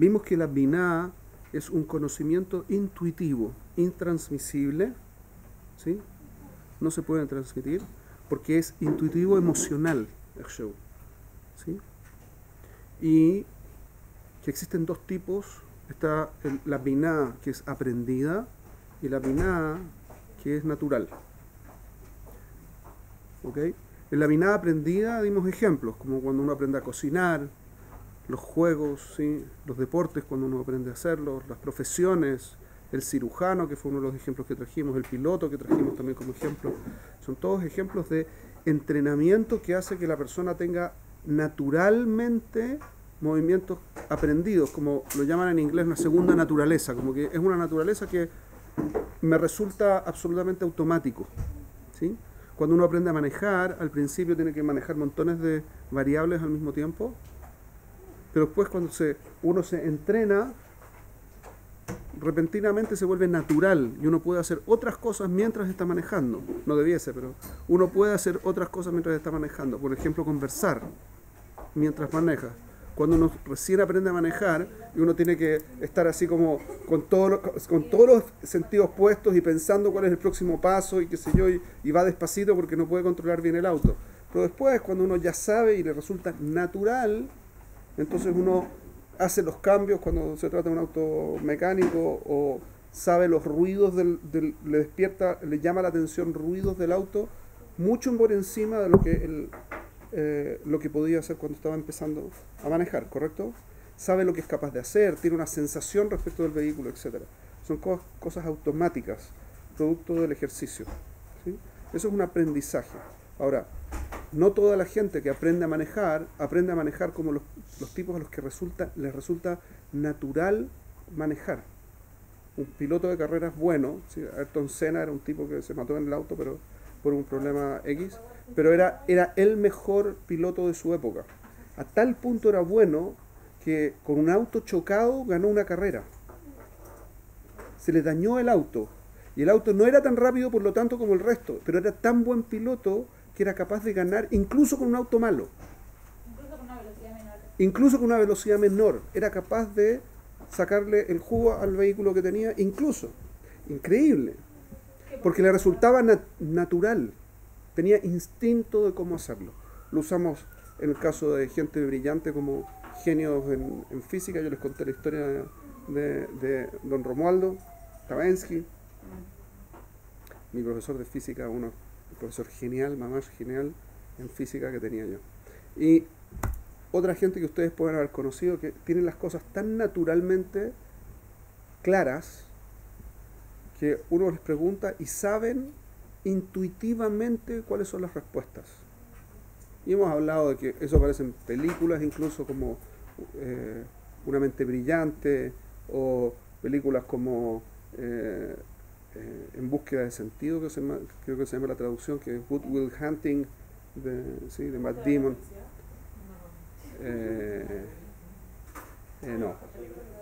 vimos que la Binah es un conocimiento intuitivo, intransmisible, ¿sí? No se puede transmitir porque es intuitivo emocional, ¿sí? Y que existen dos tipos. Está la Binah que es aprendida y la Binah que es natural. ¿Ok? En la Binah aprendida dimos ejemplos, como cuando uno aprende a cocinar, los juegos, ¿sí? Los deportes cuando uno aprende a hacerlos, las profesiones, el cirujano, que fue uno de los ejemplos que trajimos, el piloto que trajimos también como ejemplo. Son todos ejemplos de entrenamiento que hace que la persona tenga naturalmente movimientos aprendidos, como lo llaman en inglés una segunda naturaleza, como que es una naturaleza que me resulta absolutamente automático, ¿sí? Cuando uno aprende a manejar, al principio tiene que manejar montones de variables al mismo tiempo, pero después cuando uno se entrena, repentinamente se vuelve natural y uno puede hacer otras cosas mientras está manejando. No debiese, pero uno puede hacer otras cosas mientras está manejando. Por ejemplo, conversar mientras maneja. Cuando uno recién aprende a manejar y uno tiene que estar así como con todos los sentidos puestos y pensando cuál es el próximo paso y qué sé yo, y va despacito porque no puede controlar bien el auto. Pero después, cuando uno ya sabe y le resulta natural, entonces uno hace los cambios cuando se trata de un auto mecánico o sabe los ruidos le llama la atención ruidos del auto mucho por encima de lo que podía hacer cuando estaba empezando a manejar, ¿correcto? Sabe lo que es capaz de hacer, tiene una sensación respecto del vehículo, etc. Son cosas automáticas, producto del ejercicio, ¿sí? Eso es un aprendizaje. Ahora, no toda la gente que aprende a manejar como los tipos a los que les resulta natural manejar. Un piloto de carreras bueno, ¿sí? Ayrton Senna era un tipo que se mató en el auto pero por un problema X, pero era el mejor piloto de su época. A tal punto era bueno que con un auto chocado ganó una carrera. Se le dañó el auto y el auto no era tan rápido por lo tanto como el resto, pero era tan buen piloto que era capaz de ganar incluso con un auto malo. Incluso con una velocidad menor. Incluso con una velocidad menor. Era capaz de sacarle el jugo al vehículo que tenía, incluso. Increíble. Porque le resultaba natural. Tenía instinto de cómo hacerlo. Lo usamos en el caso de gente brillante como genios en física. Yo les conté la historia de don Romualdo Tabensky, mi profesor de física, un profesor genial, más genial en física que tenía yo. Y otra gente que ustedes pueden haber conocido que tienen las cosas tan naturalmente claras que uno les pregunta y saben intuitivamente cuáles son las respuestas. Y hemos hablado de que eso aparece en películas, incluso como Una mente brillante, o películas como En búsqueda de sentido, creo que se llama la traducción, que es Good Will Hunting, de Matt Damon.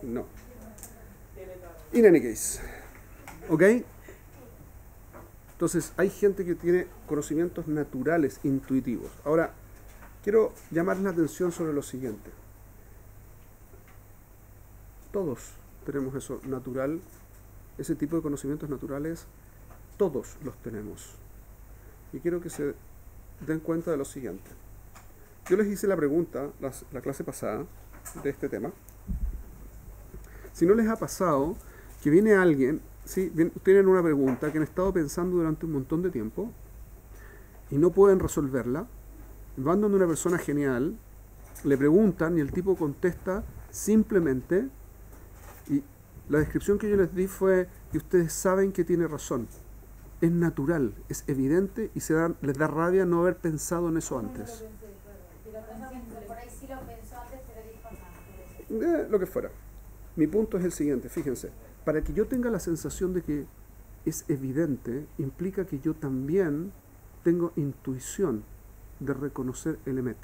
No. In any case. ¿Ok? Entonces, hay gente que tiene conocimientos naturales, intuitivos. Ahora, quiero llamarles la atención sobre lo siguiente. Todos tenemos eso natural, ese tipo de conocimientos naturales, todos los tenemos. Y quiero que se den cuenta de lo siguiente. Yo les hice la pregunta, la clase pasada, de este tema. Si no les ha pasado que viene alguien, ¿sí? Tienen una pregunta que han estado pensando durante un montón de tiempo y no pueden resolverla, van donde una persona genial, le preguntan y el tipo contesta simplemente, y la descripción que yo les di fue que ustedes saben que tiene razón. Es natural, es evidente y les da rabia no haber pensado en eso antes. Por ahí sí lo pensó antes, pero dijo no. Lo que fuera. Mi punto es el siguiente, fíjense. Para que yo tenga la sensación de que es evidente, implica que yo también tengo intuición de reconocer el emet.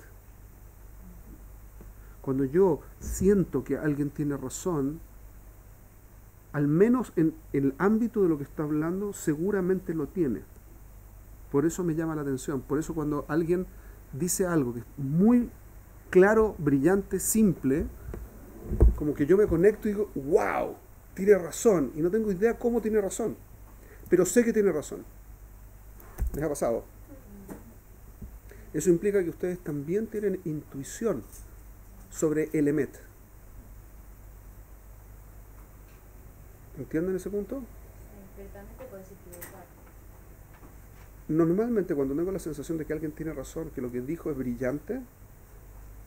Cuando yo siento que alguien tiene razón, al menos en el ámbito de lo que está hablando, seguramente lo tiene. Por eso me llama la atención. Por eso cuando alguien dice algo que es muy claro, brillante, simple, Como que yo me conecto y digo, wow, tiene razón. Y no tengo idea cómo tiene razón. Pero sé que tiene razón. ¿Les ha pasado? Eso implica que ustedes también tienen intuición sobre el Emet. ¿Entienden ese punto? Perfectamente puedes equivocar. Normalmente cuando tengo la sensación de que alguien tiene razón, que lo que dijo es brillante,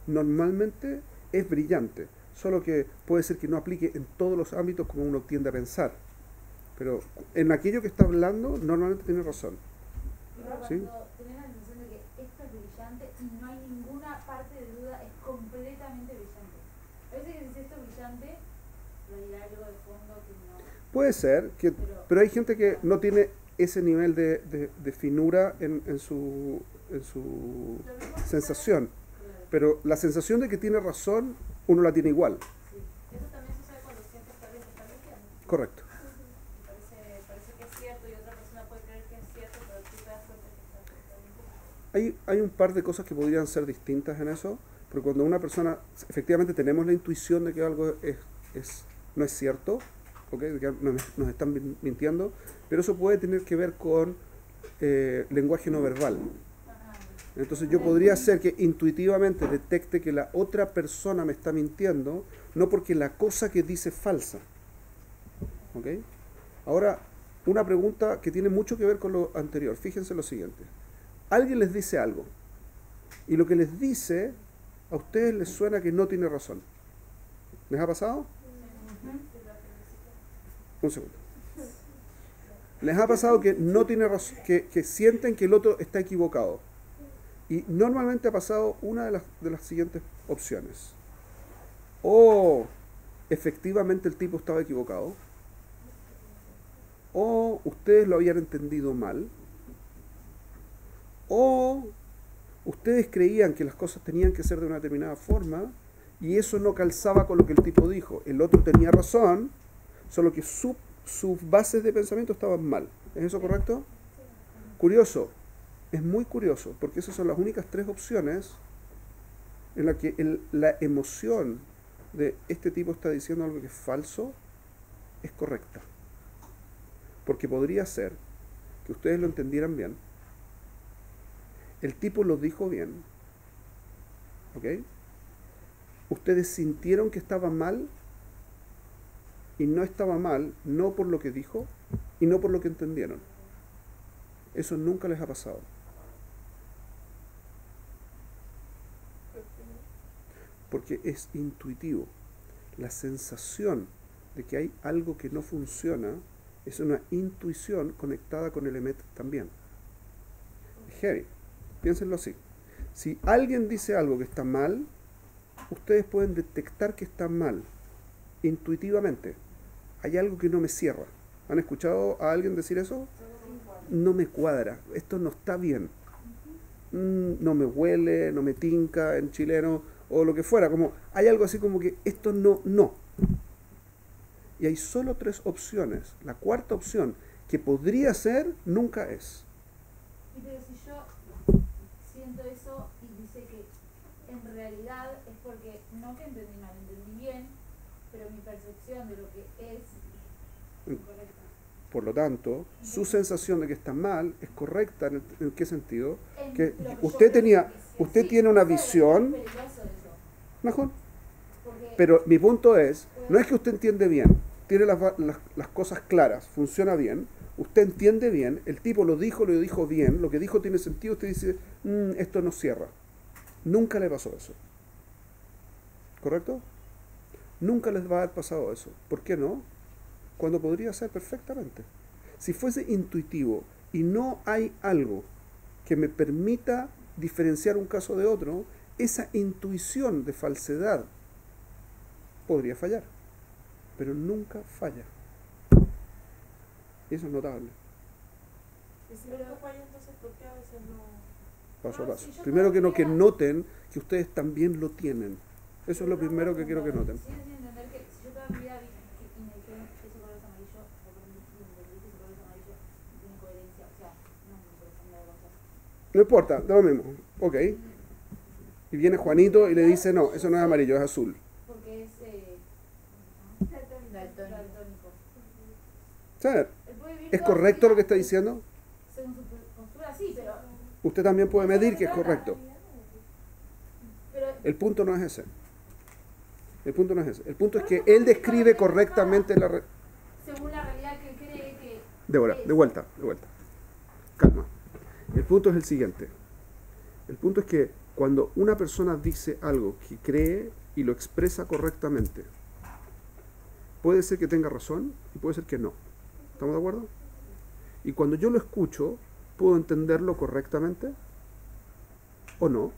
normalmente es brillante. Solo que puede ser que no aplique en todos los ámbitos como uno tiende a pensar. Pero en aquello que está hablando, normalmente tiene razón. Pero ¿Sí? cuando tenés la sensación de que esto es brillante y no hay ninguna parte de duda, es completamente brillante. A veces que si esto es brillante, pero hay algo de fondo que no. Puede ser, pero hay gente que no tiene ese nivel de finura en su sensación. Claro. Pero la sensación de que tiene razón, uno la tiene igual. Sí. Eso también sucede cuando sientes que alguien te está mintiendo. Correcto. Parece que es cierto y otra persona puede creer que es cierto, pero tú te das cuenta que está mintiendo. Hay un par de cosas que podrían ser distintas en eso, pero cuando una persona, efectivamente tenemos la intuición de que algo no es cierto, ¿okay? De que nos están mintiendo, pero eso puede tener que ver con lenguaje no verbal. Entonces yo podría ser que intuitivamente detecte que la otra persona me está mintiendo, no porque la cosa que dice es falsa. ¿Ok? Ahora, una pregunta que tiene mucho que ver con lo anterior. Fíjense lo siguiente. Alguien les dice algo, y lo que les dice, a ustedes les suena que no tiene razón. ¿Les ha pasado? Un segundo. ¿Les ha pasado que no tiene razón, que sienten que el otro está equivocado? Y normalmente ha pasado una de las siguientes opciones. O efectivamente el tipo estaba equivocado, o ustedes lo habían entendido mal, o ustedes creían que las cosas tenían que ser de una determinada forma y eso no calzaba con lo que el tipo dijo. El otro tenía razón, solo que sus bases de pensamiento estaban mal. ¿Es eso correcto? Curioso. Es muy curioso, porque esas son las únicas tres opciones en las que la emoción de este tipo está diciendo algo que es falso, es correcta. Porque podría ser que ustedes lo entendieran bien, el tipo lo dijo bien, ¿ok? Ustedes sintieron que estaba mal y no estaba mal, no por lo que dijo y no por lo que entendieron. Eso nunca les ha pasado. Porque es intuitivo. La sensación de que hay algo que no funciona es una intuición conectada con el Emet también. Es heavy. Piénsenlo así. Si alguien dice algo que está mal, ustedes pueden detectar que está mal intuitivamente. Hay algo que no me cierra. ¿Han escuchado a alguien decir eso? No me cuadra, esto no está bien. No me huele, no me tinca en chileno, o lo que fuera. Como hay algo así como que esto no. Y hay solo tres opciones. La cuarta opción, que podría ser, nunca es. Y pero si yo siento eso y dice que en realidad es porque no que entendí mal, entendí bien, pero mi percepción de lo que es incorrecta. Por lo tanto, su sensación de que está mal es correcta. ¿En qué sentido? Que usted tiene una visión mejor. Pero mi punto es, no es que usted entiende bien, tiene las cosas claras, funciona bien, usted entiende bien, el tipo lo dijo bien, lo que dijo tiene sentido, usted dice, esto no cierra. Nunca le pasó eso. ¿Correcto? Nunca les va a haber pasado eso. ¿Por qué no? Cuando podría ser perfectamente. Si fuese intuitivo y no hay algo que me permita diferenciar un caso de otro, esa intuición de falsedad podría fallar, pero nunca falla. Eso es notable. Y si no falla, entonces, ¿por qué a veces no? Paso a paso. Primero que noten que ustedes también lo tienen. Eso es lo primero que quiero que noten. Sí, es entender que si yo toda mi vida vi y me dijeron ese color es amarillo, ese color es amarillo, tiene coherencia, o sea, no me interesa nada de cosas. No importa, da lo mismo. Ok. Y viene Juanito y le dice, no, eso no es amarillo, es azul. Porque es sea, Él puede vivir ¿es toda su correcto vida lo que está diciendo? según su postura, sí, pero Usted también puede medir que es correcto. pero El punto no es ese. El punto no es ese. El punto es que él describe correctamente la... según la realidad que él cree que De vuelta. Calma. El punto es el siguiente. El punto es que cuando una persona dice algo que cree y lo expresa correctamente, puede ser que tenga razón y puede ser que no. ¿Estamos de acuerdo? Y cuando yo lo escucho, puedo entenderlo correctamente o no.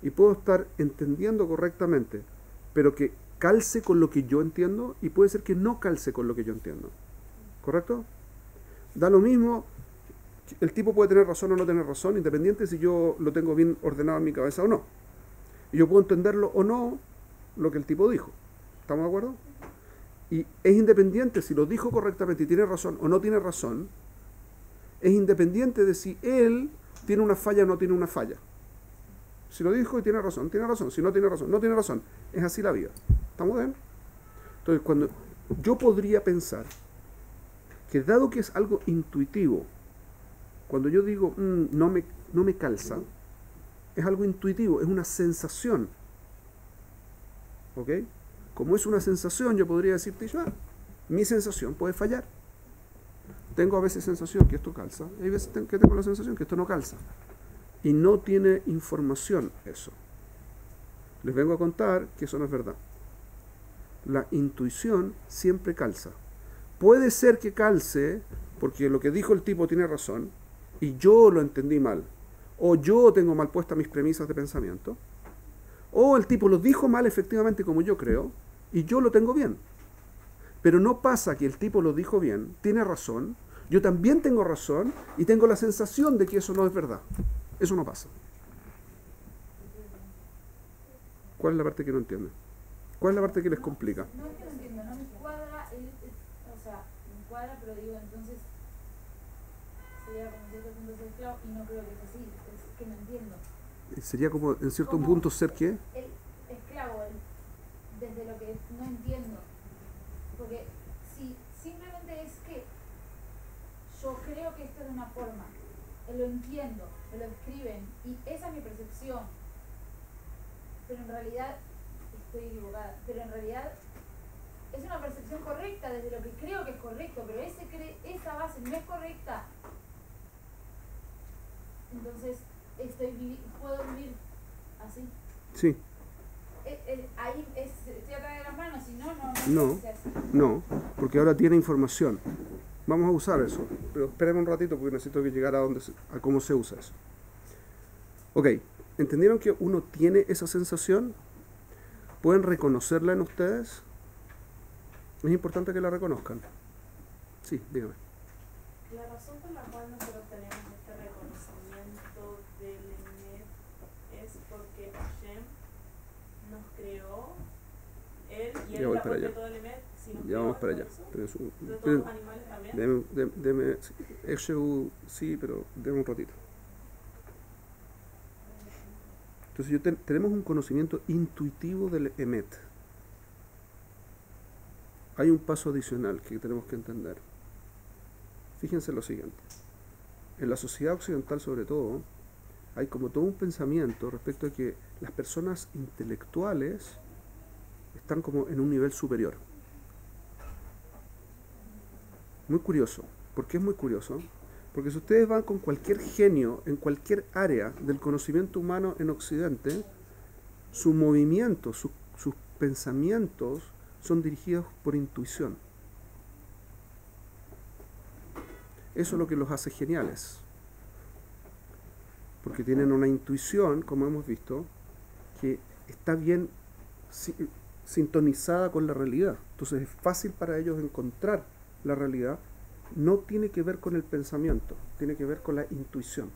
Y puedo estar entendiendo correctamente, pero que calce con lo que yo entiendo, y puede ser que no calce con lo que yo entiendo. ¿Correcto? Da lo mismo, el tipo puede tener razón o no tener razón, independiente si yo lo tengo bien ordenado en mi cabeza o no. Y yo puedo entenderlo o no lo que el tipo dijo. ¿Estamos de acuerdo? Y es independiente si lo dijo correctamente y tiene razón o no tiene razón, es independiente de si él tiene una falla o no tiene una falla. Si lo dijo y tiene razón, tiene razón. Si no tiene razón, no tiene razón. Es así la vida. ¿Estamos bien? Entonces, cuando yo podría pensar que dado que es algo intuitivo, cuando yo digo no me calza, es algo intuitivo, es una sensación. ¿Ok? Como es una sensación, yo podría decirte, mi sensación puede fallar. Tengo a veces sensación que esto calza, y hay veces que tengo la sensación que esto no calza. Y no tiene información eso. Les vengo a contar que eso no es verdad. La intuición siempre calza. Puede ser que calce porque lo que dijo el tipo tiene razón y yo lo entendí mal. O yo tengo mal puestas mis premisas de pensamiento. O el tipo lo dijo mal efectivamente como yo creo y yo lo tengo bien. Pero no pasa que el tipo lo dijo bien, tiene razón, yo también tengo razón y tengo la sensación de que eso no es verdad. Eso no pasa. ¿Cuál es la parte que no entienden? ¿Cuál es la parte que les complica? no es que no entiendo, no me cuadra, o sea, me cuadra, pero digo, entonces sería como cierto punto ser esclavo y no creo que es así, es que no entiendo. Sería como en cierto Como punto ser ¿qué? El esclavo, desde lo que no entiendo. Porque si simplemente es que yo creo que esto es de una forma, lo entiendo, me lo escriben y esa es mi percepción, pero en realidad estoy equivocada, pero en realidad es una percepción correcta desde lo que creo que es correcto, pero esa base no es correcta, entonces puedo vivir así. Sí. Ahí estoy atrás de las manos, si no, No, puede ser así. no, porque ahora tiene información. Vamos a usar eso, pero espérenme un ratito porque necesito que llegar a cómo se usa eso. Ok, ¿entendieron que uno tiene esa sensación? ¿Pueden reconocerla en ustedes? Es importante que la reconozcan. Sí, dígame. La razón por la cual nosotros tenemos este reconocimiento del Emet es porque Hashem nos creó, él y él Ya voy la para allá. de todo el Emet. Si nos Ya creó vamos para allá. eso, Pero de todos los animales también. Deme, sí, pero deme un ratito. Entonces tenemos un conocimiento intuitivo del Emet. Hay un paso adicional que tenemos que entender. Fíjense lo siguiente. En la sociedad occidental sobre todo, hay como todo un pensamiento respecto a que las personas intelectuales están como en un nivel superior. Muy curioso. ¿Por qué es muy curioso? Porque si ustedes van con cualquier genio en cualquier área del conocimiento humano en Occidente, su movimiento, sus pensamientos son dirigidos por intuición. Eso es lo que los hace geniales. Porque tienen una intuición, como hemos visto, que está bien sintonizada con la realidad. Entonces es fácil para ellos encontrar la realidad. No tiene que ver con el pensamiento, tiene que ver con la intuición.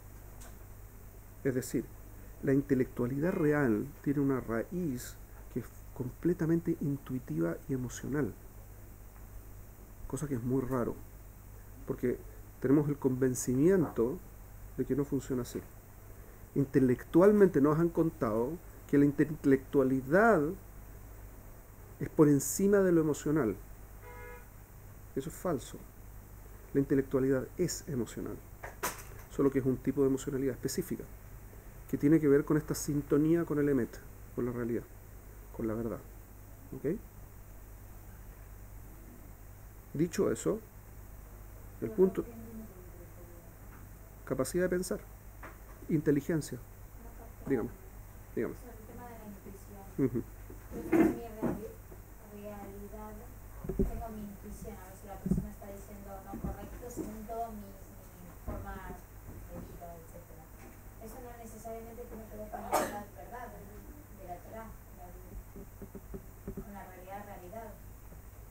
Es decir, la intelectualidad real tiene una raíz que es completamente intuitiva y emocional. Cosa que es muy raro, porque tenemos el convencimiento de que no funciona así. Intelectualmente nos han contado que la intelectualidad es por encima de lo emocional. Eso es falso. La intelectualidad es emocional, solo que es un tipo de emocionalidad específica, que tiene que ver con esta sintonía con el emet, con la realidad, con la verdad. ¿Ok? Dicho eso, el punto, capacidad de pensar, inteligencia, dígame. Sobre el tema de la intuición. Ujú. Yo tengo mi realidad, tengo mi intuición, a ver si la persona está diciendo no correcto, siento mi forma de vida, etc. Eso no necesariamente tiene que ver con la verdad de la Torah, con la realidad.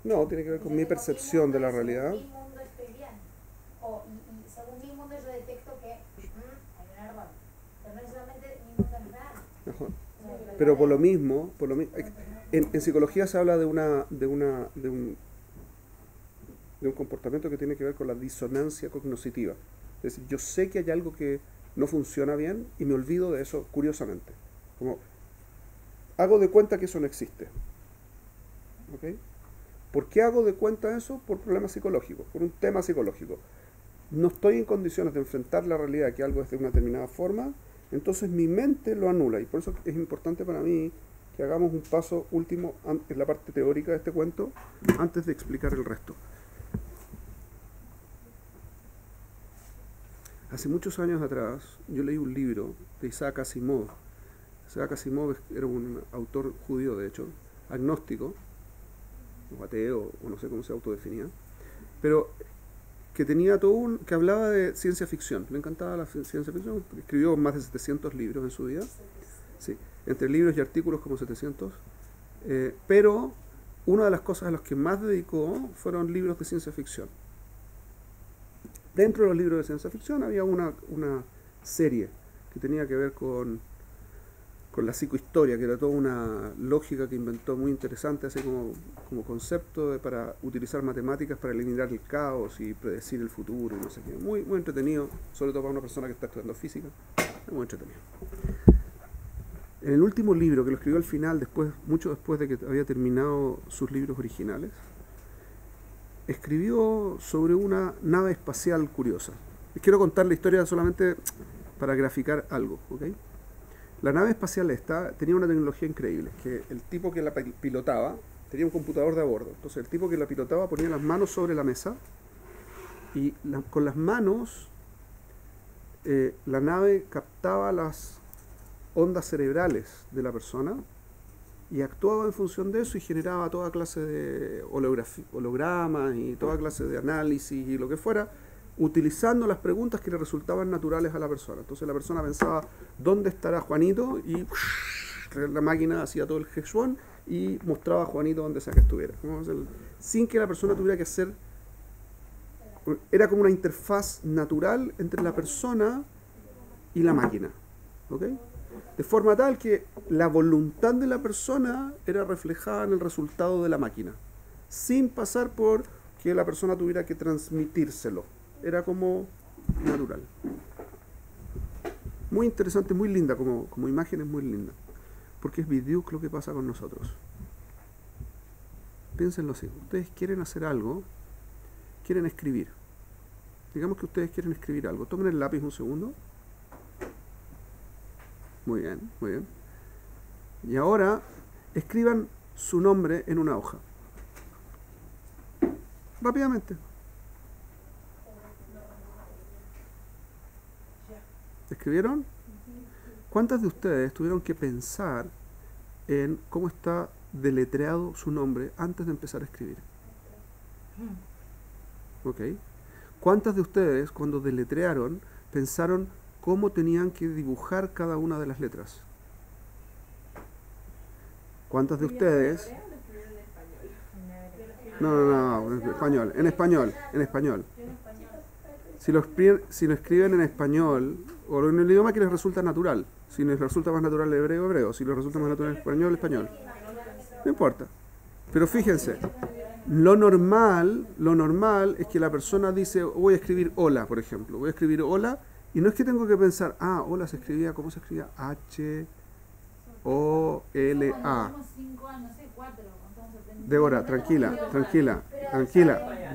No, tiene que ver con mi percepción de la realidad. Según mi mundo estoy bien, y según mi mundo yo detecto que hay un error, pero no necesariamente mi mundo es real. Ajá. Pero por lo mismo, en psicología se habla de un comportamiento que tiene que ver con la disonancia cognitiva. Es decir, yo sé que hay algo que no funciona bien y me olvido de eso curiosamente. Como hago de cuenta que eso no existe. ¿Ok? ¿Por qué hago de cuenta eso? Por problemas psicológicos, por un tema psicológico. No estoy en condiciones de enfrentar la realidad que algo es de una determinada forma, entonces mi mente lo anula. Y por eso es importante para mí que hagamos un paso último en la parte teórica de este cuento antes de explicar el resto. Hace muchos años atrás yo leí un libro de Isaac Asimov. Isaac Asimov era un autor judío, de hecho, agnóstico, o ateo, o no sé cómo se autodefinía, pero que tenía que hablaba de ciencia ficción. Le encantaba la ciencia ficción, porque escribió más de 700 libros en su vida. Sí, entre libros y artículos como 700. Pero una de las cosas a las que más dedicó fueron libros de ciencia ficción. Dentro de los libros de ciencia ficción había una serie que tenía que ver con la psicohistoria, que era toda una lógica que inventó muy interesante, así como concepto para utilizar matemáticas para eliminar el caos y predecir el futuro y no sé qué. Muy, muy entretenido, sobre todo para una persona que está estudiando física. Muy entretenido. En el último libro, que lo escribió al final, mucho después de que había terminado sus libros originales, escribió sobre una nave espacial curiosa. Les quiero contar la historia solamente para graficar algo, ¿ok? La nave espacial tenía una tecnología increíble, que el tipo que la pilotaba tenía un computador de a bordo. Entonces el tipo que la pilotaba ponía las manos sobre la mesa y con las manos la nave captaba las ondas cerebrales de la persona y actuaba en función de eso y generaba toda clase de hologramas y toda clase de análisis y lo que fuera, utilizando las preguntas que le resultaban naturales a la persona. Entonces la persona pensaba, ¿dónde estará Juanito? Y la máquina hacía todo el Hexuan y mostraba a Juanito donde sea que estuviera. Sin que la persona tuviera que hacer... Era como una interfaz natural entre la persona y la máquina. ¿Ok? De forma tal que la voluntad de la persona era reflejada en el resultado de la máquina, sin pasar por que la persona tuviera que transmitírselo. Era como natural. Muy interesante, muy linda, como imagen es muy linda. Porque es bidiuk lo que pasa con nosotros. Piénsenlo así. Ustedes quieren hacer algo, quieren escribir. Digamos que ustedes quieren escribir algo. Tomen el lápiz un segundo. Muy bien, muy bien. Y ahora escriban su nombre en una hoja. Rápidamente. ¿Escribieron? ¿Cuántas de ustedes tuvieron que pensar en cómo está deletreado su nombre antes de empezar a escribir? ¿Ok? ¿Cuántas de ustedes, cuando deletrearon, pensaron cómo tenían que dibujar cada una de las letras? ¿Cuántas de ustedes? No, en español. Si lo escriben en español, o en el idioma que les resulta natural, si les resulta más natural el hebreo, si les resulta más natural el español. No importa. Pero fíjense, lo normal es que la persona dice, voy a escribir hola, por ejemplo. Voy a escribir hola, y no es que tengo que pensar, hola se escribía, ¿cómo se escribía? H-O-L-A. Débora, tranquila. Tranquila,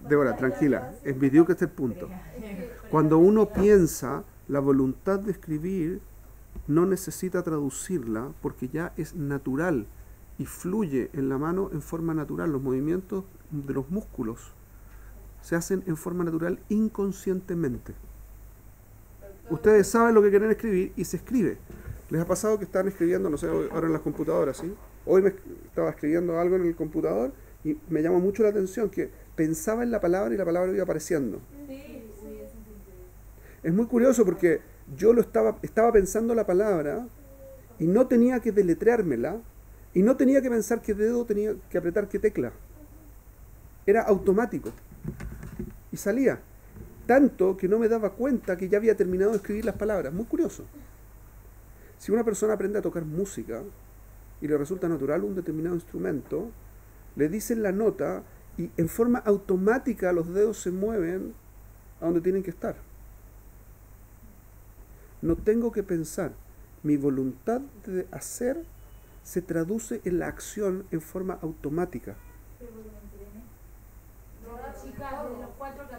Débora, tranquila. Es que este es el punto. Cuando uno piensa, la voluntad de escribir no necesita traducirla porque ya es natural y fluye en la mano en forma natural. Los movimientos de los músculos se hacen en forma natural inconscientemente. Ustedes saben lo que quieren escribir y se escribe. ¿Les ha pasado que están escribiendo, no sé, ahora en las computadoras, ¿sí? Hoy me estaba escribiendo algo en el computador y me llama mucho la atención que pensaba en la palabra y la palabra iba apareciendo. Es muy curioso porque yo estaba pensando la palabra y no tenía que deletreármela y no tenía que pensar qué dedo tenía que apretar qué tecla. Era automático y salía. Tanto que no me daba cuenta que ya había terminado de escribir las palabras. Muy curioso. Si una persona aprende a tocar música y le resulta natural un determinado instrumento, le dicen la nota y en forma automática los dedos se mueven a donde tienen que estar. No tengo que pensar. Mi voluntad de hacer se traduce en la acción en forma automática.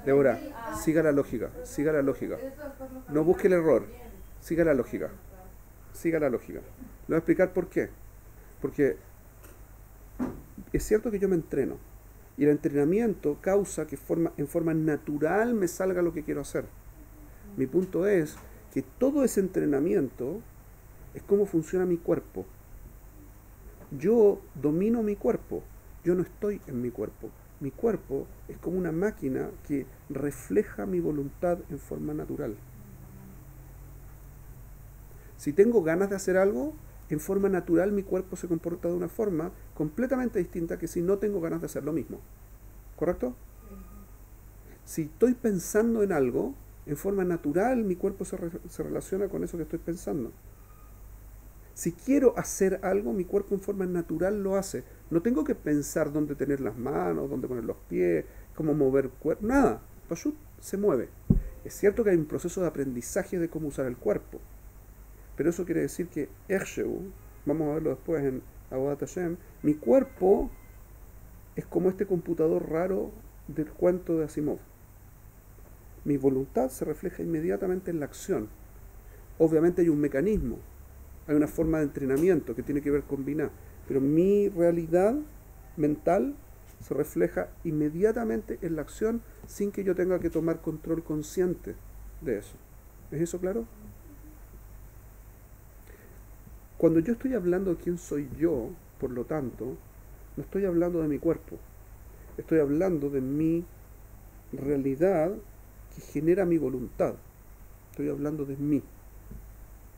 Débora, siga la lógica, siga la lógica. No busque el error, siga la lógica. Siga la lógica. Le voy a explicar por qué. Porque es cierto que yo me entreno y el entrenamiento causa que en forma natural me salga lo que quiero hacer. Mi punto es que todo ese entrenamiento es cómo funciona mi cuerpo. Yo domino mi cuerpo, yo no estoy en mi cuerpo. Mi cuerpo es como una máquina que refleja mi voluntad en forma natural. Si tengo ganas de hacer algo, en forma natural mi cuerpo se comporta de una forma completamente distinta que si no tengo ganas de hacer lo mismo. ¿Correcto? Si estoy pensando en algo, en forma natural mi cuerpo se relaciona con eso que estoy pensando. Si quiero hacer algo, mi cuerpo en forma natural lo hace. No tengo que pensar dónde tener las manos, dónde poner los pies, cómo mover el cuerpo, nada. Pashut se mueve. Es cierto que hay un proceso de aprendizaje de cómo usar el cuerpo. Pero eso quiere decir que Ersheu, vamos a verlo después en Avodat Hashem, mi cuerpo es como este computador raro del cuento de Asimov. Mi voluntad se refleja inmediatamente en la acción. Obviamente hay un mecanismo, hay una forma de entrenamiento que tiene que ver con Binah, pero mi realidad mental se refleja inmediatamente en la acción sin que yo tenga que tomar control consciente de eso. ¿Es eso claro? Cuando yo estoy hablando de quién soy yo, por lo tanto, no estoy hablando de mi cuerpo. Estoy hablando de mi realidad que genera mi voluntad. Estoy hablando de mí,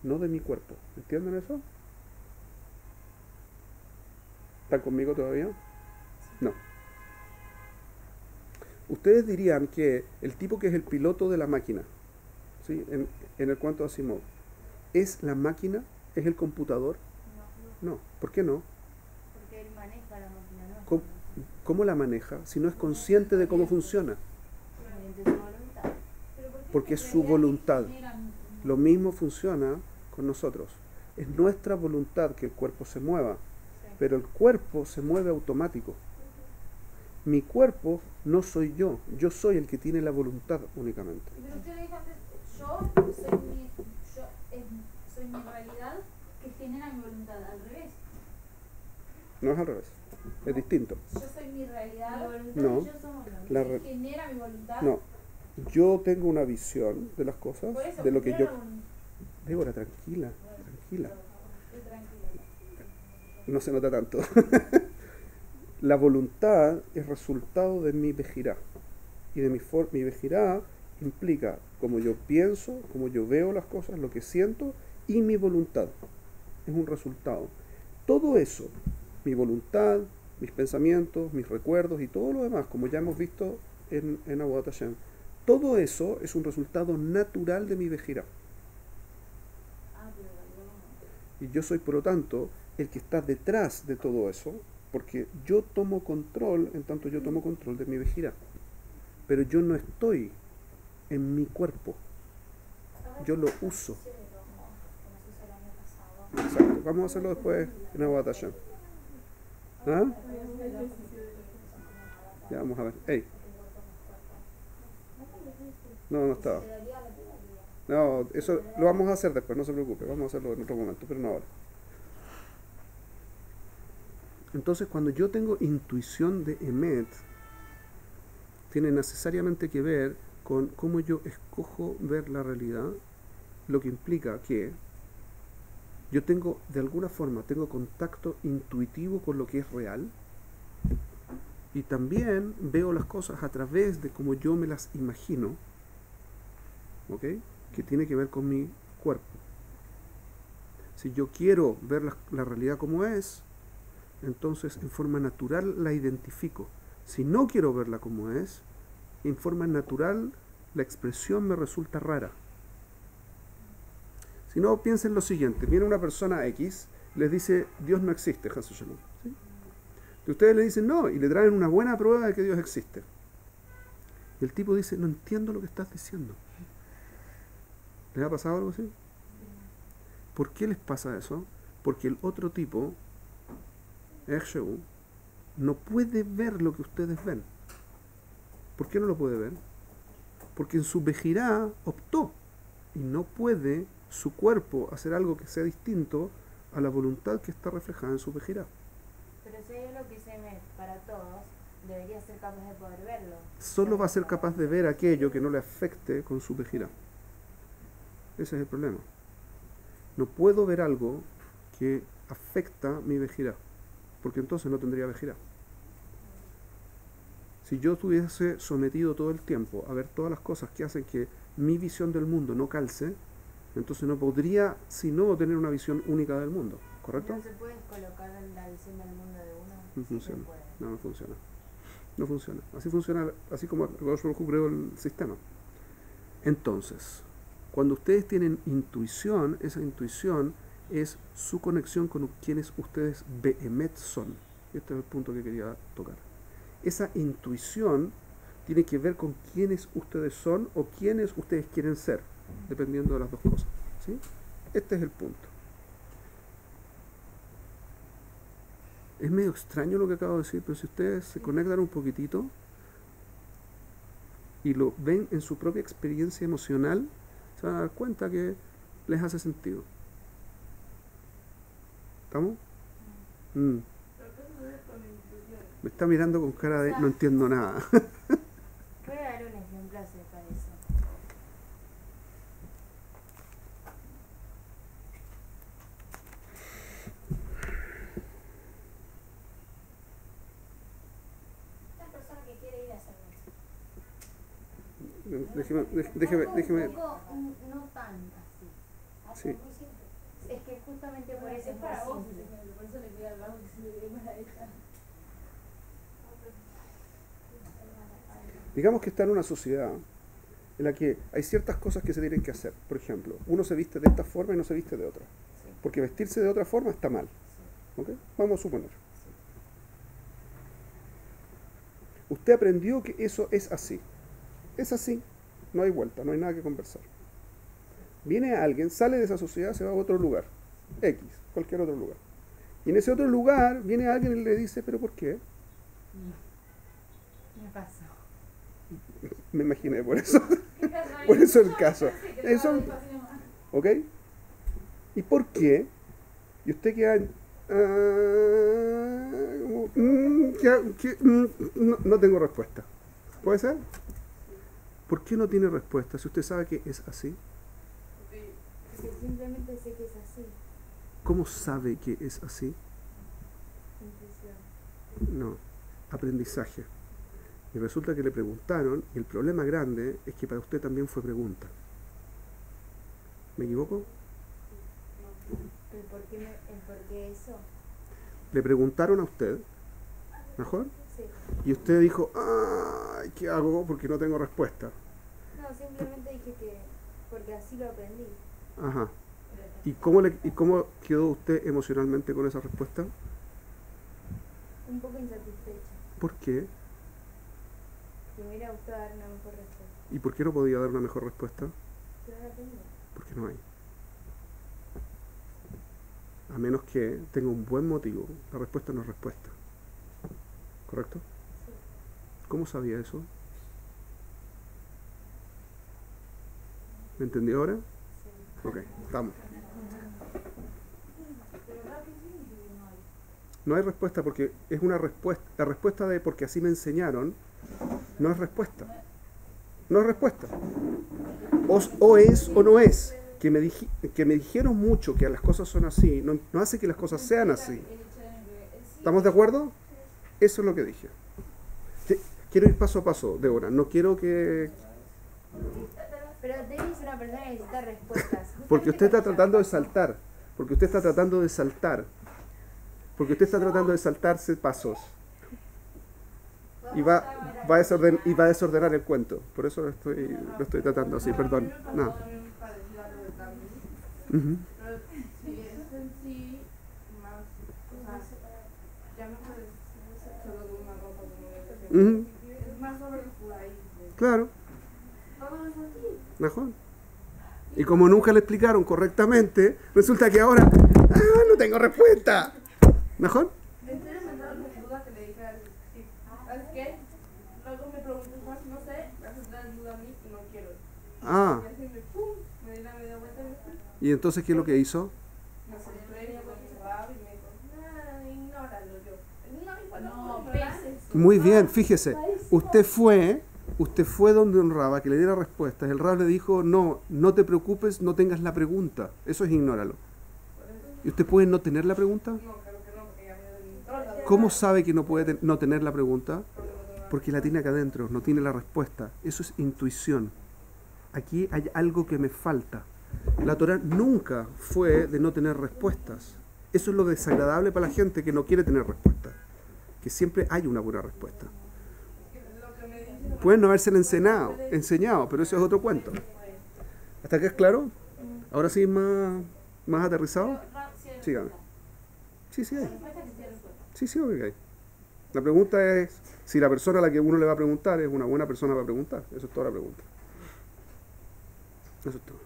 no de mi cuerpo. ¿Entienden eso? ¿Están conmigo todavía? No. Ustedes dirían que el tipo que es el piloto de la máquina, ¿sí? en el cuento de Asimov, ¿es la máquina? ¿Es el computador? No. ¿Por qué no? Porque él maneja la máquina, ¿no? ¿Cómo la maneja? Si no es consciente de cómo funciona. Porque es su voluntad. Lo mismo funciona con nosotros. Es nuestra voluntad que el cuerpo se mueva, pero el cuerpo se mueve automático. Mi cuerpo no soy yo soy el que tiene la voluntad únicamente. Pero usted dijo antes, soy mi realidad que genera mi voluntad, al revés. No es al revés, es distinto. Yo soy mi realidad, No, que genera mi voluntad. No, yo tengo una visión de las cosas, Por eso, de lo que yo... la voluntad. Débora, tranquila. Estoy tranquila. No se nota tanto. La voluntad es resultado de mi vejirá. Y de mi vejirá implica cómo yo pienso, cómo yo veo las cosas, lo que siento y mi voluntad. Es un resultado. Todo eso, mi voluntad, mis pensamientos, mis recuerdos y todo lo demás, como ya hemos visto en Avodat Hashem, todo eso es un resultado natural de mi vejirá. Y yo soy, por lo tanto, el que está detrás de todo eso, porque yo tomo control, en tanto yo tomo control de mi vejirá. Pero yo no estoy en mi cuerpo. Yo lo uso. Exacto. Vamos a hacerlo después en Avodat Hashem. ¿Ah? Ya vamos a ver. Ey. No, no estaba. No, eso lo vamos a hacer después, no se preocupe, vamos a hacerlo en otro momento, pero no ahora. Entonces, cuando yo tengo intuición de Emet, tiene necesariamente que ver con cómo yo escojo ver la realidad, lo que implica que yo tengo, de alguna forma, tengo contacto intuitivo con lo que es real, y también veo las cosas a través de cómo yo me las imagino, ¿ok? Que tiene que ver con mi cuerpo. Si yo quiero ver la realidad como es, entonces en forma natural la identifico. Si no quiero verla como es, en forma natural la expresión me resulta rara. Si no, piensen lo siguiente. Viene una persona X, les dice, Dios no existe, Hasu Shalom, ¿sí? Y ustedes le dicen no, y le traen una buena prueba de que Dios existe. Y el tipo dice, no entiendo lo que estás diciendo. ¿Les ha pasado algo así? ¿Por qué les pasa eso? Porque el otro tipo, Esheu, no puede ver lo que ustedes ven. ¿Por qué no lo puede ver? Porque en su vejirá optó y no puede su cuerpo hacer algo que sea distinto a la voluntad que está reflejada en su vejirá. Pero si hay algo que se me para todos, debería ser capaz de poder verlo. Solo va a ser capaz de ver aquello que no le afecte con su vejirá. Ese es el problema. No puedo ver algo que afecta mi vejirá, porque entonces no tendría vejirá. Si yo estuviese sometido todo el tiempo a ver todas las cosas que hacen que mi visión del mundo no calce, entonces no podría sino tener una visión única del mundo, ¿correcto? ¿No se puede colocar la visión del mundo de uno? No funciona. Se puede. No funciona. No funciona. Así funciona, así como Rosh Baruj Hu creó el sistema. Entonces, cuando ustedes tienen intuición, esa intuición es su conexión con quienes ustedes behemet son. Este es el punto que quería tocar. Esa intuición tiene que ver con quiénes ustedes son o quiénes ustedes quieren ser, dependiendo de las dos cosas, ¿sí? Este es el punto. Es medio extraño lo que acabo de decir, pero si ustedes se conectan un poquitito y lo ven en su propia experiencia emocional, se van a dar cuenta que les hace sentido. ¿Estamos? Me está mirando con cara de no entiendo nada. Voy a dar un ejemplo acerca de eso. Una persona que quiere ir a hacer Déjeme. No tan así. Sí. Es que justamente por eso es para vos, simple. por eso le voy a hablar si le querés para ella. Digamos que está en una sociedad en la que hay ciertas cosas que se tienen que hacer. Por ejemplo, uno se viste de esta forma y no se viste de otra. Porque vestirse de otra forma está mal. ¿Ok? Vamos a suponer. Usted aprendió que eso es así. Es así. No hay vuelta, no hay nada que conversar. Viene alguien, sale de esa sociedad, se va a otro lugar. X, cualquier otro lugar. Y en ese otro lugar viene alguien y le dice, ¿pero por qué? Me pasó. Me imaginé, por eso. Por eso el caso. Eso, ¿ok? ¿Y por qué? Y usted queda... no tengo respuesta. ¿Puede ser? ¿Por qué no tiene respuesta si usted sabe que es así? Porque simplemente sé que es así. ¿Cómo sabe que es así? Intuición. No, aprendizaje. Y resulta que le preguntaron, y el problema grande es que para usted también fue pregunta. ¿Me equivoco? ¿El por qué eso? Le preguntaron a usted, ¿mejor? Sí. Y usted dijo, ¡ay! ¿Qué hago? Porque no tengo respuesta. No, simplemente dije que porque así lo aprendí. Ajá. ¿Y cómo quedó usted emocionalmente con esa respuesta? Un poco insatisfecha. ¿Por qué? Que me hubiera gustado dar una mejor respuesta. ¿Y por qué no podía dar una mejor respuesta? Pero no la tengo. Porque no hay. A menos que tenga un buen motivo. La respuesta no es respuesta. ¿Correcto? ¿Cómo sabía eso? ¿Me entendió ahora? Ok, estamos. No hay respuesta porque es una respuesta. La respuesta de porque así me enseñaron no es respuesta. No es respuesta. O es o no es. Que me dijeron mucho que las cosas son así, no hace que las cosas sean así. ¿Estamos de acuerdo? Eso es lo que dije. Quiero ir paso a paso, Débora. No quiero que... Pero David es una persona que necesita respuestas. Porque usted está tratando de saltar. Porque usted está tratando de saltar. Porque usted está tratando de saltarse pasos. Y va a desordenar el cuento. Por eso lo estoy tratando así, perdón. No. Ujú. Pero si es en sí más, o sea, ya no puedes solo de una ropa como Ujú. es más sobre el judaísmo. Claro. Todo es así. Mejor. Y como nunca le explicaron correctamente, resulta que ahora no tengo respuesta. ¿Mejor? En serio me entraron las dudas que le dije a sí. ¿Sabes qué? Luego me preguntas más, no sé, me haces dar duda a mí y no quiero. Ah, Y así me di la media vuelta y me fui. ¿y entonces qué es lo que hizo? Me centré con mi rabo y me dijo, ignóralo yo. No, igual No, no, peces. Muy bien, fíjese. Usted fue donde un raba que le diera respuestas. El rab le dijo, no te preocupes, no tengas la pregunta. Eso es ignóralo. ¿Y usted puede no tener la pregunta? No, claro que no, porque ya me entró la duda. ¿Cómo sabe que no puede no tener la pregunta? Porque la tiene acá adentro, no tiene la respuesta. Eso es intuición. Aquí hay algo que me falta. La Torá nunca fue de no tener respuestas. Eso es lo desagradable para la gente que no quiere tener respuestas. Que siempre hay una buena respuesta. Pueden no haberse enseñado, pero eso es otro cuento. ¿Hasta acá es claro? Ahora sí más aterrizado. Sígame. Sí, hay. Sí, obvio que hay. La pregunta es si la persona a la que uno le va a preguntar es una buena persona para preguntar. Eso es toda la pregunta. Eso es todo.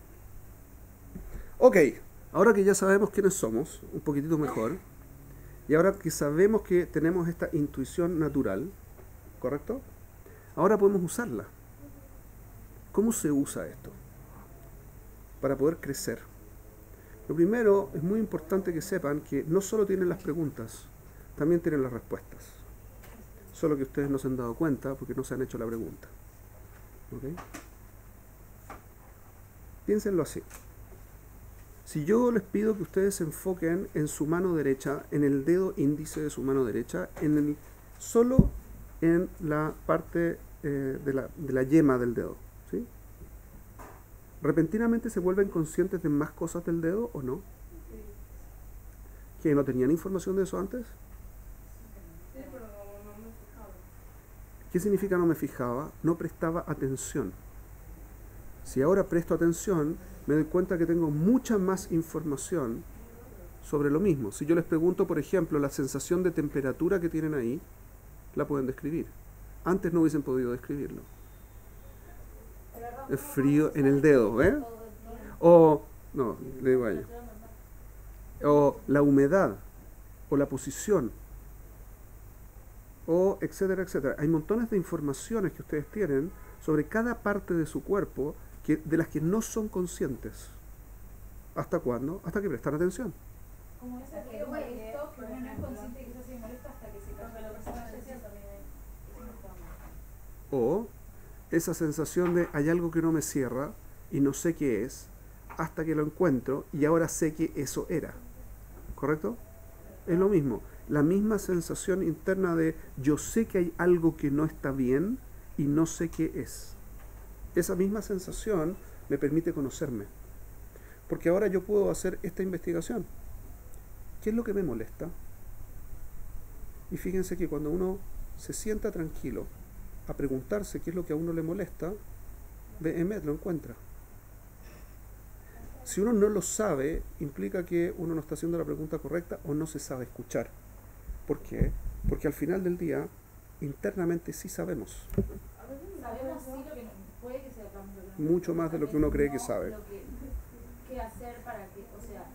Ok, ahora que ya sabemos quiénes somos, un poquitito mejor, y ahora que sabemos que tenemos esta intuición natural, ¿correcto? Ahora podemos usarla. ¿Cómo se usa esto? Para poder crecer. Lo primero, es muy importante que sepan que no solo tienen las preguntas, también tienen las respuestas. Solo que ustedes no se han dado cuenta porque no se han hecho la pregunta. ¿Ok? Piénsenlo así. Si yo les pido que ustedes se enfoquen en su mano derecha, en el dedo índice de su mano derecha, solo en la parte de la yema del dedo, ¿sí? ¿Repentinamente se vuelven conscientes de más cosas del dedo o no? ¿Que no tenían información de eso antes? Sí, pero no me fijaba. ¿Qué significa no me fijaba? No prestaba atención. Si ahora presto atención, me doy cuenta que tengo mucha más información sobre lo mismo. Si yo les pregunto, por ejemplo, la sensación de temperatura que tienen ahí, la pueden describir. Antes no hubiesen podido describirlo. Es frío en el dedo, ¿eh? O, no, le digo a ella. O la humedad, o la posición, o etcétera, etcétera. Hay montones de informaciones que ustedes tienen sobre cada parte de su cuerpo de las que no son conscientes. ¿Hasta cuándo? Hasta que prestan atención. Como esa que es molesto, que uno no es consciente que eso se molesta hasta que se cambia la persona. O esa sensación de hay algo que no me cierra y no sé qué es, hasta que lo encuentro y ahora sé que eso era. ¿Correcto? Es lo mismo. La misma sensación interna de yo sé que hay algo que no está bien y no sé qué es. Esa misma sensación me permite conocerme. Porque ahora yo puedo hacer esta investigación. ¿Qué es lo que me molesta? Y fíjense que cuando uno se sienta tranquilo a preguntarse qué es lo que a uno le molesta, Behemet lo encuentra. Si uno no lo sabe, implica que uno no está haciendo la pregunta correcta o no se sabe escuchar. ¿Por qué? Porque al final del día, internamente sí sabemos. Sabemos sí lo que puede que sepamos lo que Mucho más de lo que uno cree que no sabe. lo qué hacer para que, o sea,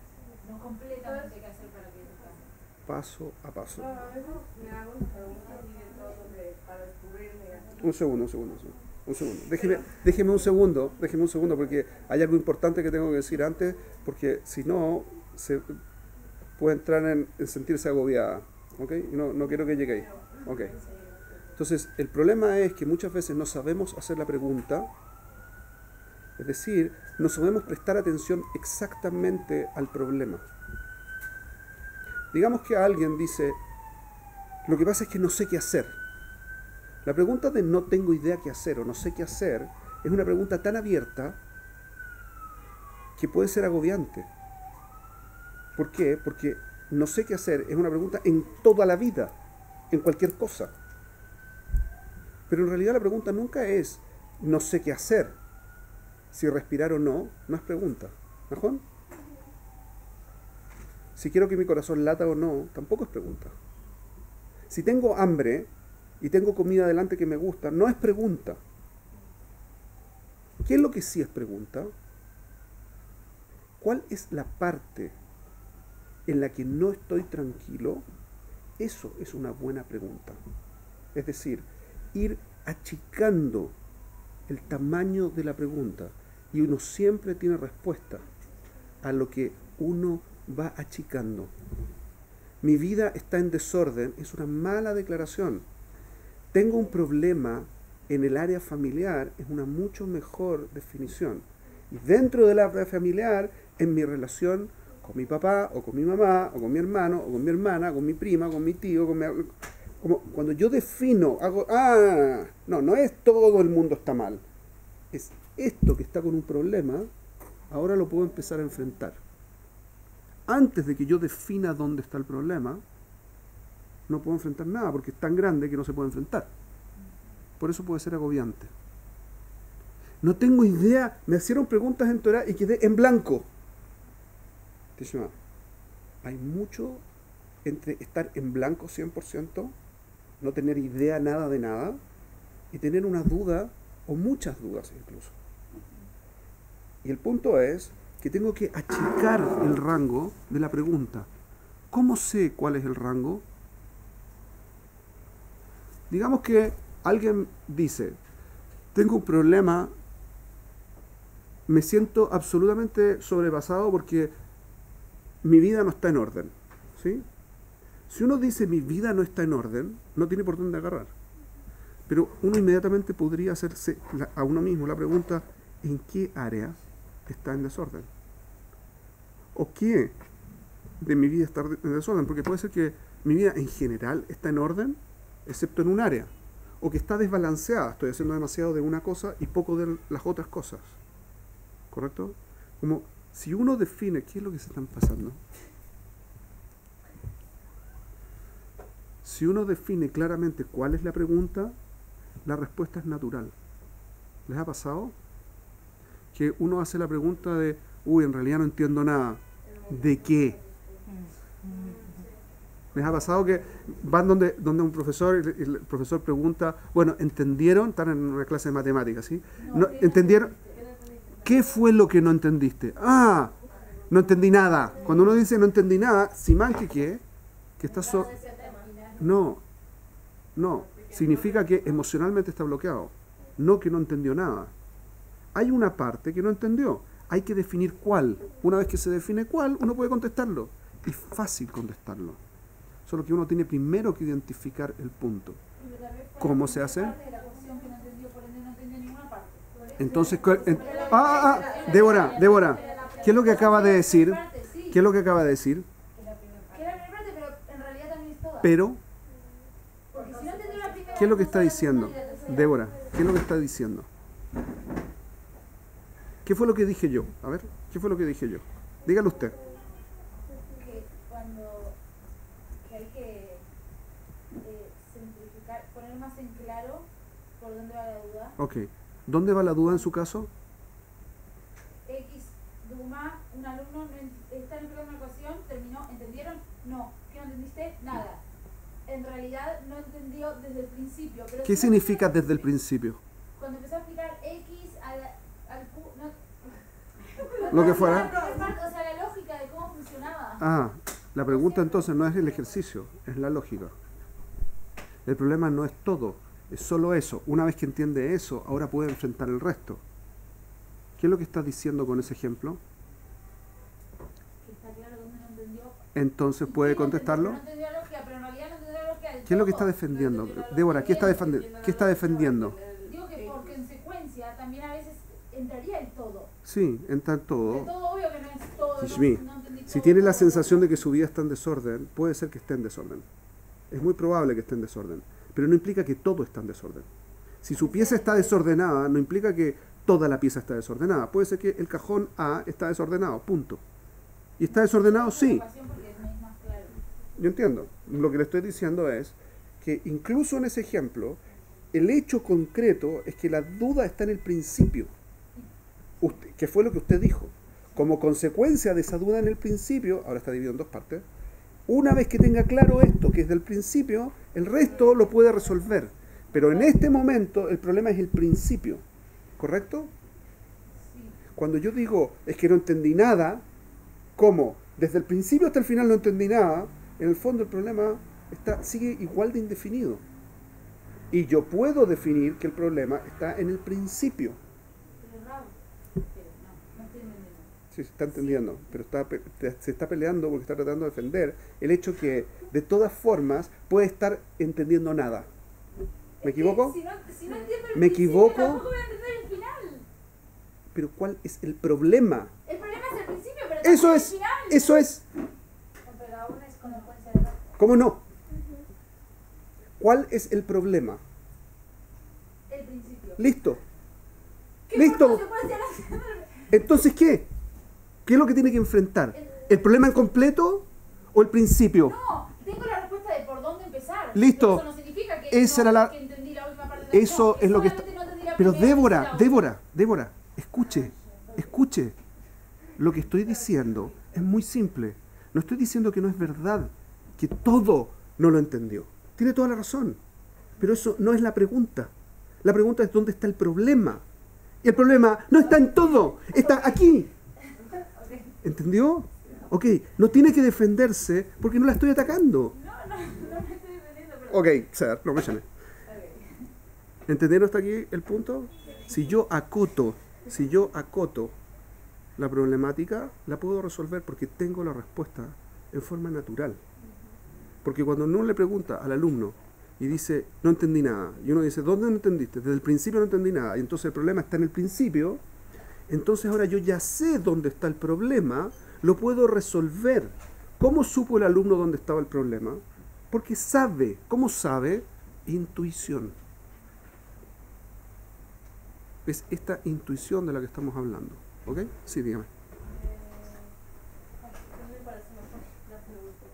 no completamente qué hacer para que eso pase. paso a paso. A veces me hago preguntas y entonces para descubrirme. Un segundo. Déjeme un segundo, porque hay algo importante que tengo que decir antes, porque si no, se puede entrar en sentirse agobiada, ¿ok? Y no quiero que llegue ahí, ¿ok? Entonces, el problema es que muchas veces no sabemos hacer la pregunta, es decir, no sabemos prestar atención exactamente al problema. Digamos que alguien dice, lo que pasa es que no sé qué hacer. La pregunta de no tengo idea qué hacer o no sé qué hacer es una pregunta tan abierta que puede ser agobiante. ¿Por qué? Porque no sé qué hacer es una pregunta en toda la vida, en cualquier cosa. Pero en realidad la pregunta nunca es no sé qué hacer. Si respirar o no, no es pregunta. ¿Mejor? Si quiero que mi corazón lata o no, tampoco es pregunta. Si tengo hambre y tengo comida delante que me gusta, no es pregunta. ¿Qué es lo que sí es pregunta? ¿Cuál es la parte en la que no estoy tranquilo? Eso es una buena pregunta. Es decir, ir achicando el tamaño de la pregunta. Y uno siempre tiene respuesta a lo que uno va achicando. Mi vida está en desorden, es una mala declaración. Tengo un problema en el área familiar, es una mucho mejor definición. Y dentro del área familiar, en mi relación con mi papá, o con mi mamá, o con mi hermano, o con mi hermana, con mi prima, con mi tío, como cuando yo defino, no es todo el mundo está mal. Es esto que está con un problema, ahora lo puedo empezar a enfrentar. Antes de que yo defina dónde está el problema, no puedo enfrentar nada, porque es tan grande que no se puede enfrentar. Por eso puede ser agobiante. No tengo idea, me hicieron preguntas en Torah y quedé en blanco. Hay mucho entre estar en blanco 100%, no tener idea nada de nada, y tener una duda, o muchas dudas incluso. Y el punto es que tengo que achicar el rango de la pregunta. ¿Cómo sé cuál es el rango? Digamos que alguien dice, tengo un problema, me siento absolutamente sobrepasado porque mi vida no está en orden, ¿sí? Si uno dice mi vida no está en orden, no tiene por dónde agarrar. Pero uno inmediatamente podría hacerse a uno mismo la pregunta, ¿en qué área está en desorden? ¿O qué de mi vida está en desorden? Porque puede ser que mi vida en general está en orden, excepto en un área. O que está desbalanceada, estoy haciendo demasiado de una cosa y poco de las otras cosas. ¿Correcto? Como si uno define qué es lo que se están pasando, si uno define claramente cuál es la pregunta, la respuesta es natural. ¿Les ha pasado? Que uno hace la pregunta de, en realidad no entiendo nada. ¿De qué? ¿Les ha pasado que van donde un profesor y el profesor pregunta, bueno, ¿entendieron? Están en una clase de matemáticas, ¿sí? No, ¿entendieron? ¿Qué fue lo que no entendiste? No entendí nada. Cuando uno dice no entendí nada, Simán que está No, significa que emocionalmente está bloqueado, no que no entendió nada. Hay una parte que no entendió, hay que definir cuál. Una vez que se define cuál, uno puede contestarlo. Es fácil contestarlo. Solo que uno tiene primero que identificar el punto. ¿Cómo se hace? Entonces, Débora, ¿qué es lo que acaba de decir? ¿Qué es lo que acaba de decir? Pero, ¿qué es lo que está diciendo? Débora, ¿qué es lo que está diciendo? ¿Qué fue lo que dije yo? A ver, ¿qué fue lo que dije yo? Dígalo usted. Que hay que simplificar, poner más en claro por dónde va la duda. Ok. ¿Dónde va la duda en su caso? X, Duma, un alumno está en una ecuación, terminó, ¿entendieron? No. ¿Qué no entendiste? Nada. En realidad no entendió desde el principio. Pero ¿Qué significa desde el principio? Cuando empezó a explicar X al Q, lo que fuera. O sea, la lógica de cómo funcionaba. La pregunta entonces no es el ejercicio, es la lógica. El problema no es todo, es solo eso. Una vez que entiende eso, ahora puede enfrentar el resto. ¿Qué es lo que estás diciendo con ese ejemplo? Que está claro dónde no entendió. Entonces puede contestarlo. No entendió la lógica, pero en realidad no entendió la lógica del ¿Qué es lo que está todo. defendiendo? Débora, ¿qué está defendiendo? ¿Qué está defendiendo? Digo que por consecuencia también a veces entraría el todo. Sí, entra en El todo. todo obvio que no es todo. Tishmi, no entendí si todo, tiene la todo, sensación todo. de que su vida está en desorden, puede ser que esté en desorden. Es muy probable que esté en desorden, pero no implica que todo está en desorden. Si su pieza está desordenada, no implica que toda la pieza está desordenada. Puede ser que el cajón A está desordenado, punto. ¿Y está desordenado? Sí. Porque es más claro. Yo entiendo. Lo que le estoy diciendo es que incluso en ese ejemplo, el hecho concreto es que la duda está en el principio, que fue lo que usted dijo. Como consecuencia de esa duda en el principio, ahora está dividido en dos partes, una vez que tenga claro esto, que es del principio, el resto lo puede resolver. Pero en este momento el problema es el principio, ¿correcto? Cuando yo digo, es que no entendí nada, ¿cómo? Desde el principio hasta el final no entendí nada, en el fondo el problema sigue igual de indefinido. Y yo puedo definir que el problema está en el principio. Pero no estoy entendiendo. Sí, se está entendiendo, pero se está peleando porque está tratando de defender el hecho que de todas formas puede estar entendiendo nada. ¿Me equivoco? Si no entiendo el ¿Me principio, equivoco? tampoco voy a entender el final. Pero ¿cuál es el problema? El problema es el principio, pero Eso tampoco es, el final. eso es. Pero aún es consecuencia del otro. ¿Cómo no? ¿Cuál es el problema? El principio. Listo. ¿Qué Listo. por consecuencia la- Entonces, ¿qué? ¿Qué es lo que tiene que enfrentar? ¿El problema en completo o el principio? No, tengo la respuesta de por dónde empezar. Listo. Pero eso no significa que, Esa era la- que entendí la última parte de Eso es lo que está... solamente no entendí la Pero primera y Débora, la Débora, escuche. Lo que estoy diciendo es muy simple. No estoy diciendo que no es verdad, que todo no lo entendió. Tiene toda la razón. Pero eso no es la pregunta. La pregunta es dónde está el problema. Y el problema no está en todo, está aquí. ¿Entendió? Ok, no tiene que defenderse porque no la estoy atacando. No me estoy entendiendo, pero... Ok, sir, no me llame. ¿Entendieron hasta aquí el punto? Si yo acoto la problemática, la puedo resolver porque tengo la respuesta en forma natural. Porque cuando uno le pregunta al alumno y dice, no entendí nada, y uno dice, ¿dónde no entendiste? Desde el principio no entendí nada, y entonces el problema está en el principio, entonces ahora yo ya sé dónde está el problema, lo puedo resolver. ¿Cómo supo el alumno dónde estaba el problema? Porque sabe. ¿Cómo sabe? Intuición. Es esta intuición de la que estamos hablando. ¿Ok? Sí, dígame. ¿Qué me parece mejor la pregunta?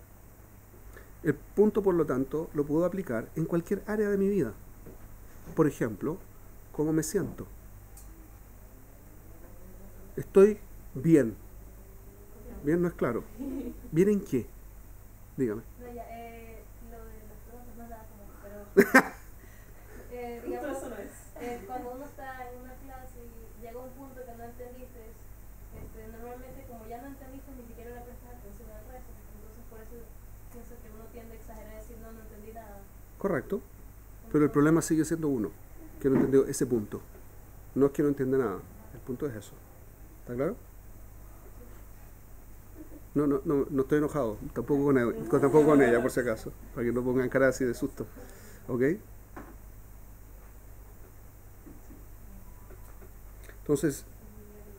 El punto, por lo tanto, lo puedo aplicar en cualquier área de mi vida. Por ejemplo, ¿cómo me siento? Estoy bien. Bien no es claro. ¿Bien en qué? Dígame. No, ya, lo de las preguntas no da como, pero Justo digamos, eso no es. cuando uno está en una clase y llega un punto que no entendiste, normalmente como ya no entendiste ni siquiera le prestas atención al resto, entonces por eso pienso que uno tiende a exagerar y decir no entendí nada. Correcto. Pero el problema sigue siendo uno, que no entendió ese punto. No es que no entienda nada. El punto es eso. ¿Está claro? No estoy enojado. Tampoco con ella, por si acaso. Para que no pongan cara así de susto. ¿Ok? Entonces,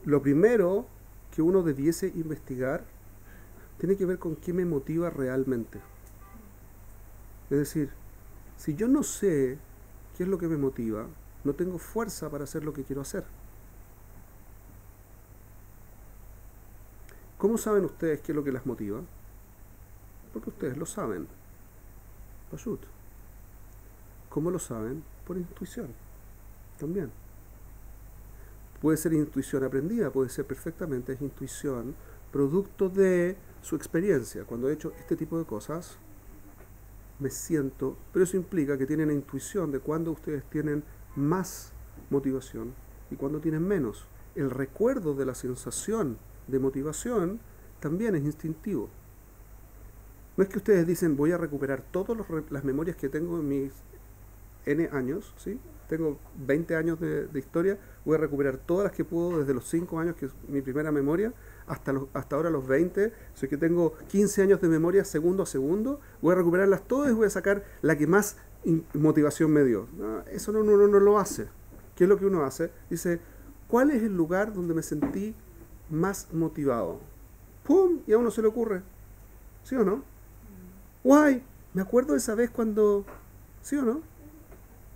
lo primero que uno debiese investigar tiene que ver con qué me motiva realmente. Es decir, si yo no sé qué es lo que me motiva, no tengo fuerza para hacer lo que quiero hacer. ¿Cómo saben ustedes qué es lo que las motiva? Porque ustedes lo saben. Pashut. ¿Cómo lo saben? Por intuición. También. Puede ser intuición aprendida, puede ser perfectamente intuición producto de su experiencia. Cuando he hecho este tipo de cosas, me siento, pero eso implica que tienen intuición de cuándo ustedes tienen más motivación y cuándo tienen menos. El recuerdo de la sensación de motivación también es instintivo. No es que ustedes dicen voy a recuperar todas las memorias que tengo en mis N años, ¿sí? Tengo 20 años de historia, voy a recuperar todas las que puedo desde los 5 años, que es mi primera memoria, hasta ahora los 20, sé que tengo 15 años de memoria segundo a segundo, voy a recuperarlas todas y voy a sacar la que más motivación me dio. No, eso uno no lo hace. ¿Qué es lo que uno hace? Dice, ¿cuál es el lugar donde me sentí más motivado? ¡Pum! Y a uno se le ocurre. ¿Sí o no? ¡Guay! Me acuerdo de esa vez cuando... ¿Sí o no?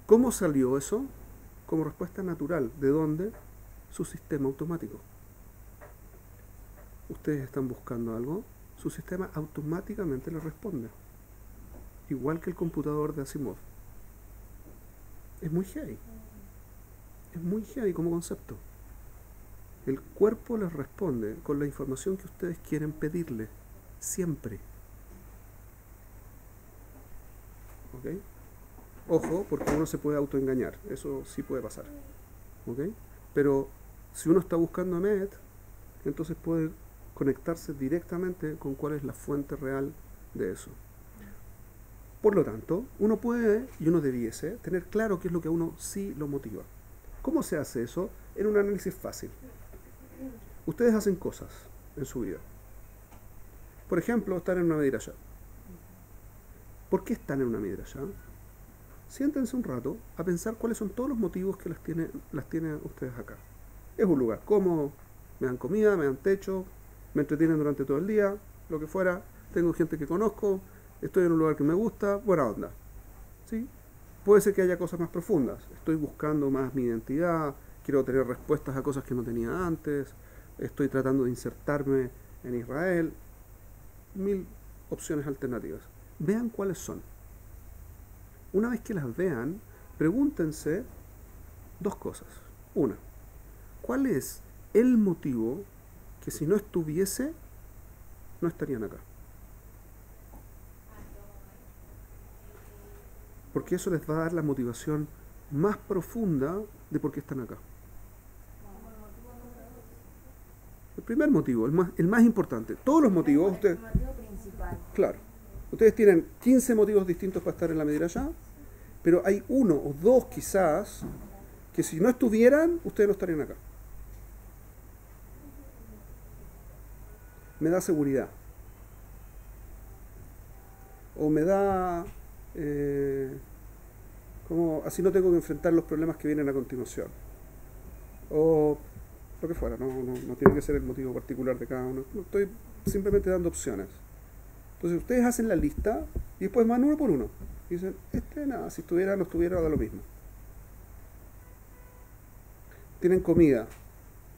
¿Cómo salió eso? Como respuesta natural. ¿De dónde? Su sistema automático. Ustedes están buscando algo, su sistema automáticamente les responde. Igual que el computador de Asimov. Es muy heavy. Es muy heavy como concepto. El cuerpo les responde con la información que ustedes quieren pedirle. Siempre. ¿Ok? Ojo, porque uno se puede autoengañar. Eso sí puede pasar. ¿Ok? Pero si uno está buscando a Met, entonces puede conectarse directamente con cuál es la fuente real de eso. Por lo tanto, uno puede y uno debiese tener claro qué es lo que a uno sí lo motiva. ¿Cómo se hace eso? En un análisis fácil. Ustedes hacen cosas en su vida. Por ejemplo, están en una midrashá. ¿Por qué están en una midrashá? Siéntense un rato a pensar cuáles son todos los motivos que las tienen ustedes acá. Es un lugar cómodo, me dan comida, me dan techo, me entretienen durante todo el día, lo que fuera, tengo gente que conozco, estoy en un lugar que me gusta, buena onda. ¿Sí? Puede ser que haya cosas más profundas, estoy buscando más mi identidad, quiero tener respuestas a cosas que no tenía antes, estoy tratando de insertarme en Israel, 1000 opciones alternativas. Vean cuáles son. Una vez que las vean, pregúntense dos cosas. Una, ¿cuál es el motivo que si no estuviese, no estarían acá? Porque eso les va a dar la motivación más profunda de por qué están acá. El primer motivo, el más importante. Todos los motivos, ustedes... El motivo principal. Claro. Ustedes tienen 15 motivos distintos para estar en la midrashá, pero hay uno o dos quizás que si no estuvieran, ustedes no estarían acá. Me da seguridad. O me da... como así no tengo que enfrentar los problemas que vienen a continuación. O lo que fuera, no tiene que ser el motivo particular de cada uno. No, estoy simplemente dando opciones. Entonces ustedes hacen la lista y después van uno por uno. Y dicen, nada, si estuviera o no estuviera, da lo mismo. Tienen comida.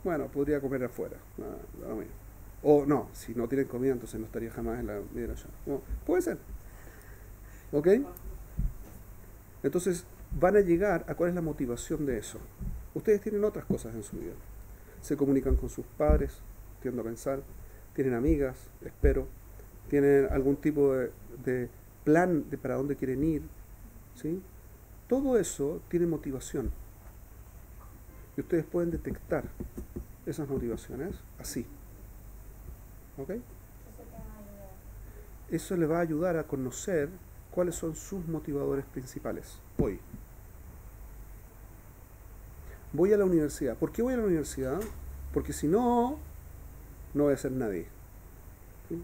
Bueno, podría comer afuera. Nada, da lo mismo. O no, si no tienen comida, entonces no estaría jamás en la midrashá. No, puede ser. ¿Ok? Entonces van a llegar a cuál es la motivación de eso. Ustedes tienen otras cosas en su vida. Se comunican con sus padres, tiendo a pensar. Tienen amigas, espero. Tienen algún tipo de plan de para dónde quieren ir. ¿Sí? Todo eso tiene motivación. Y ustedes pueden detectar esas motivaciones así. ¿Ok? Eso le va a ayudar a conocer cuáles son sus motivadores principales hoy. Voy a la universidad. ¿Por qué voy a la universidad? Porque si no, no voy a ser nadie. ¿Sí?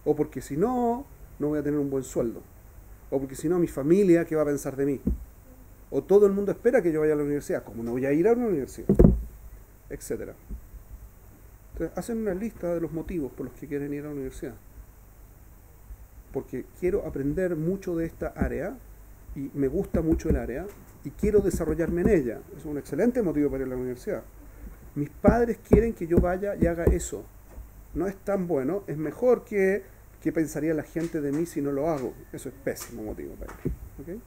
O porque si no, no voy a tener un buen sueldo. O porque si no, mi familia, ¿qué va a pensar de mí? O todo el mundo espera que yo vaya a la universidad. ¿Cómo no voy a ir a una universidad? Etcétera. Entonces, hacen una lista de los motivos por los que quieren ir a la universidad. Porque quiero aprender mucho de esta área y me gusta mucho el área y quiero desarrollarme en ella. Es un excelente motivo para ir a la universidad. Mis padres quieren que yo vaya y haga eso. No es tan bueno, es mejor que pensaría la gente de mí si no lo hago. Eso es pésimo motivo para ir. ¿Okay?